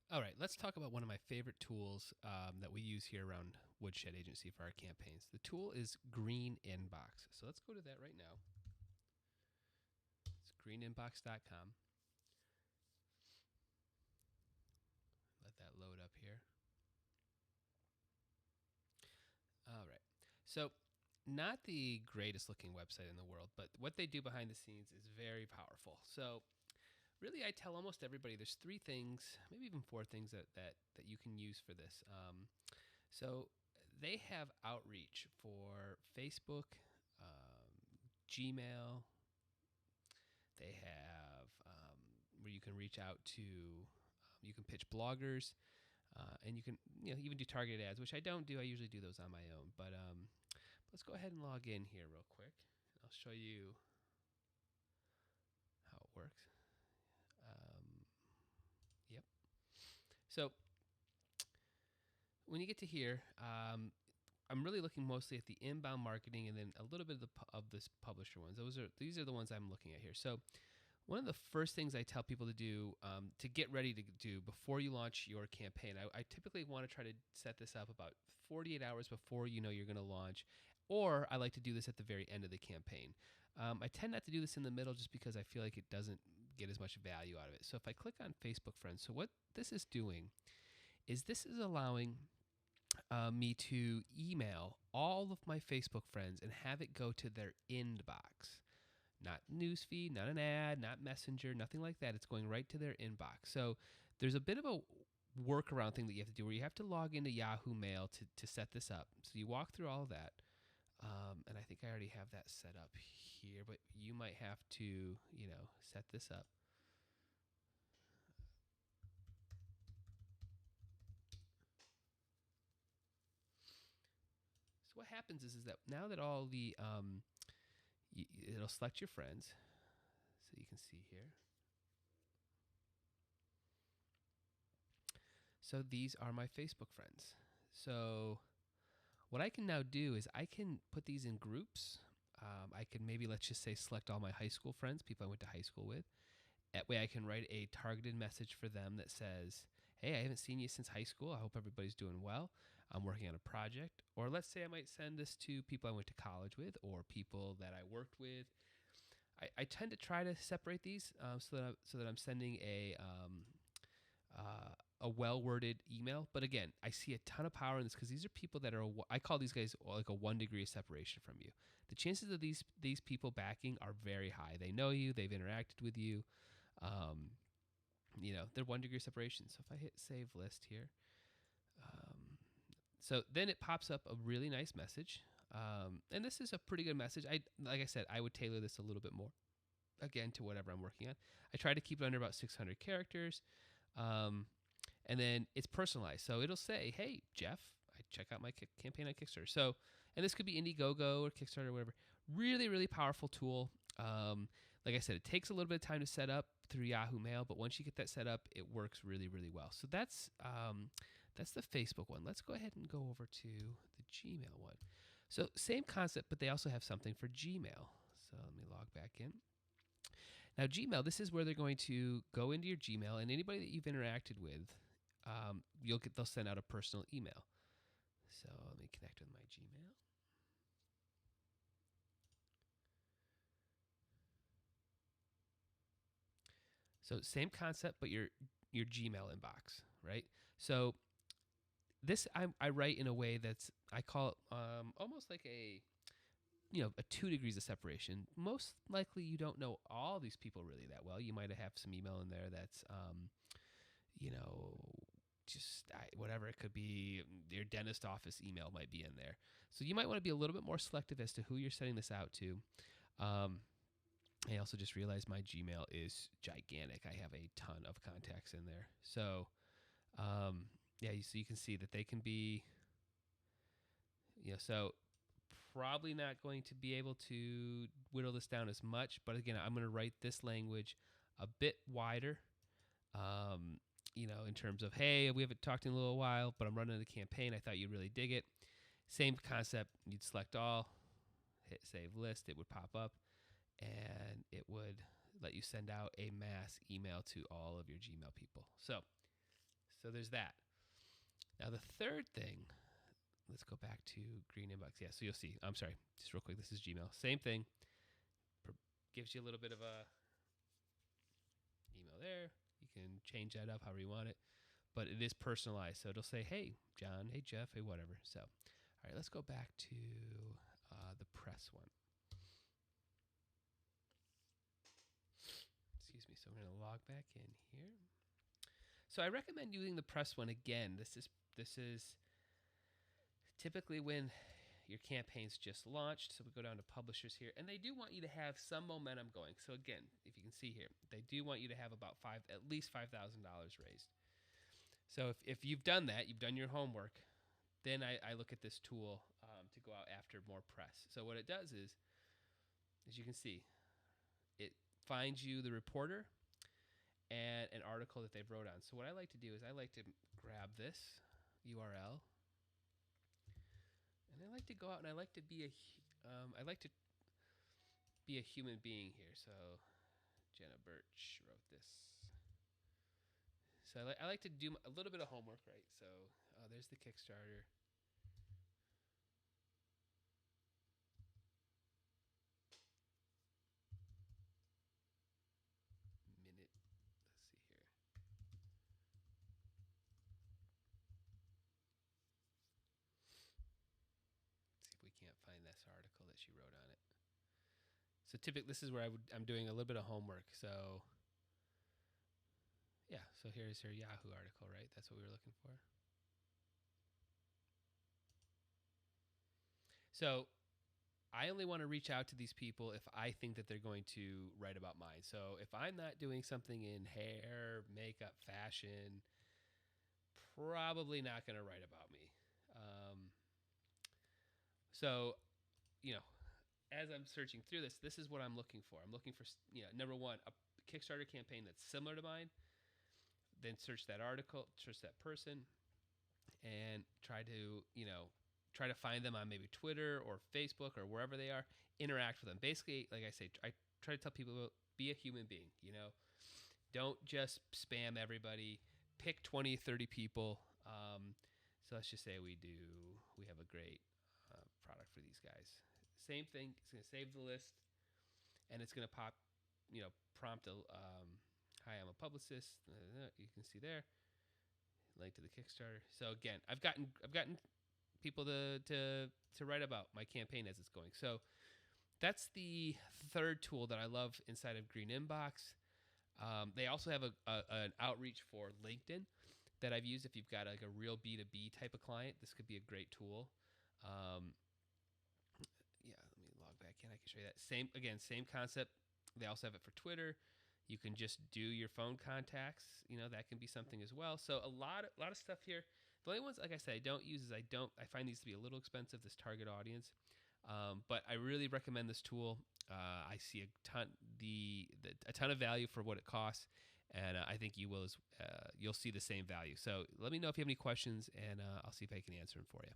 All right, let's talk about one of my favorite tools that we use here around Woodshed Agency for our campaigns. The tool is Green Inbox. So let's go to that right now. It's greeninbox.com. Let that load up here. All right. So, not the greatest looking website in the world, but what they do behind the scenes is very powerful. So, really, I tell almost everybody there's three things, maybe even four things that you can use for this. So they have outreach for Facebook, Gmail. They have where you can reach out to, you can pitch bloggers, and you can even do targeted ads, which I don't do. I usually do those on my own. But let's go ahead and log in here real quick. I'll show you how it works. Yep. So when you get to here, I'm really looking mostly at the inbound marketing and then a little bit of this publisher ones. These are the ones I'm looking at here. So one of the first things I tell people to do to get ready to do before you launch your campaign, I typically want to try to set this up about 48 hours before you know you're going to launch, or I like to do this at the very end of the campaign. I tend not to do this in the middle just because I feel like it doesn't get as much value out of it. So if I click on Facebook Friends, so what this is doing is this is allowing me to email all of my Facebook friends and have it go to their inbox. Not newsfeed, not an ad, not messenger, nothing like that. It's going right to their inbox. So there's a bit of a workaround thing that you have to do where you have to log into Yahoo Mail to set this up. So you walk through all of that. And I think I already have that set up here, but you might have to, set this up. So what happens is that now that all the it'll select your friends, so you can see here. So these are my Facebook friends. So what I can now do is I can put these in groups. I can maybe, let's just say, select all my high school friends, people I went to high school with. That way I can write a targeted message for them that says, hey, I haven't seen you since high school. I hope everybody's doing well. I'm working on a project. Or let's say I might send this to people I went to college with or people that I worked with. I tend to try to separate these so that I'm sending a well-worded email. But again, I see a ton of power in this because these are people that are, I call these guys like a 1 degree of separation from you. The chances of these people backing are very high. They know you, they've interacted with you. They're 1 degree of separation. So if I hit save list here, so then it pops up a really nice message. And this is a pretty good message. Like I said, I would tailor this a little bit more, again, to whatever I'm working on. I try to keep it under about 600 characters. And then it's personalized. So it'll say, hey, Jeff, I check out my campaign on Kickstarter. So, and this could be Indiegogo or Kickstarter or whatever. Really, really powerful tool. Like I said, it takes a little bit of time to set up through Yahoo Mail, but once you get that set up, it works really, really well. So that's the Facebook one. Let's go ahead and go over to the Gmail one. So same concept, but they also have something for Gmail. So let me log back in. Now, Gmail, this is where they're going to go into your Gmail, and anybody that you've interacted with, they'll send out a personal email. So let me connect with my Gmail. So same concept, but your Gmail inbox, right? So this I write in a way that's, I call it almost like a 2 degrees of separation. Most likely you don't know all these people really that well. You might have some email in there that's whatever it could be. Your dentist office email might be in there. So you might want to be a little bit more selective as to who you're sending this out to. I also just realized my Gmail is gigantic. I have a ton of contacts in there. So so you can see that they can be, so probably not going to be able to whittle this down as much. But again, I'm going to write this language a bit wider. In terms of, hey, we haven't talked in a little while, but I'm running a campaign. I thought you'd really dig it. Same concept. You'd select all, hit save list. It would pop up, and it would let you send out a mass email to all of your Gmail people. So So there's that. Now the third thing, let's go back to Green Inbox. Yeah, so you'll see. I'm sorry, just real quick. This is Gmail. Same thing. Gives you a little bit of a email there. You can change that up however you want it, but it is personalized. So it'll say, "Hey John, hey Jeff, hey whatever." So, all right, let's go back to the press one. Excuse me. So we're gonna log back in here. So I recommend using the press one again. This is typically when your campaign's just launched. So we go down to publishers here, and they do want you to have some momentum going. So again, if you can see here, they do want you to have about at least $5,000 raised. So if you've done that, you've done your homework, then I look at this tool to go out after more press. So what it does is, as you can see, it finds you the reporter and an article that they've wrote on. So what I like to do is I like to grab this URL, and I like to go out and I like to be a human being here. So Jenna Birch wrote this. So I like to do a little bit of homework, right? So there's the Kickstarter. Minute. Let's see here. See if we can't find this article that she wrote on it. So typically, this is where I'm doing a little bit of homework. So yeah, so here's her Yahoo article, right? That's what we were looking for. So I only want to reach out to these people if I think that they're going to write about mine. So if I'm not doing something in hair, makeup, fashion, probably not going to write about me. So, as I'm searching through this is what I'm looking for. I'm looking for, number one, a Kickstarter campaign that's similar to mine. Then search that article, search that person, and try to find them on maybe Twitter or Facebook or wherever they are. Interact with them. Basically, like I say, I try to tell people, be a human being. Don't just spam everybody. Pick 20, 30 people. So let's just say we have a great product for these guys. Same thing. It's going to save the list, and it's going to prompt a hi, I'm a publicist. You can see there, link to the Kickstarter. So again, I've gotten people to write about my campaign as it's going. So that's the third tool that I love inside of Green Inbox. They also have an outreach for LinkedIn that I've used. If you've got like a real B2B type of client, this could be a great tool. Yeah, let me log back in. I can show you that. Same concept. They also have it for Twitter. You can just do your phone contacts. That can be something as well. So a lot of stuff here. The only ones, like I said, I don't use is I find these to be a little expensive, this target audience. But I really recommend this tool. I see a ton of value for what it costs, and I think you'll see the same value. So let me know if you have any questions, and I'll see if I can answer them for you.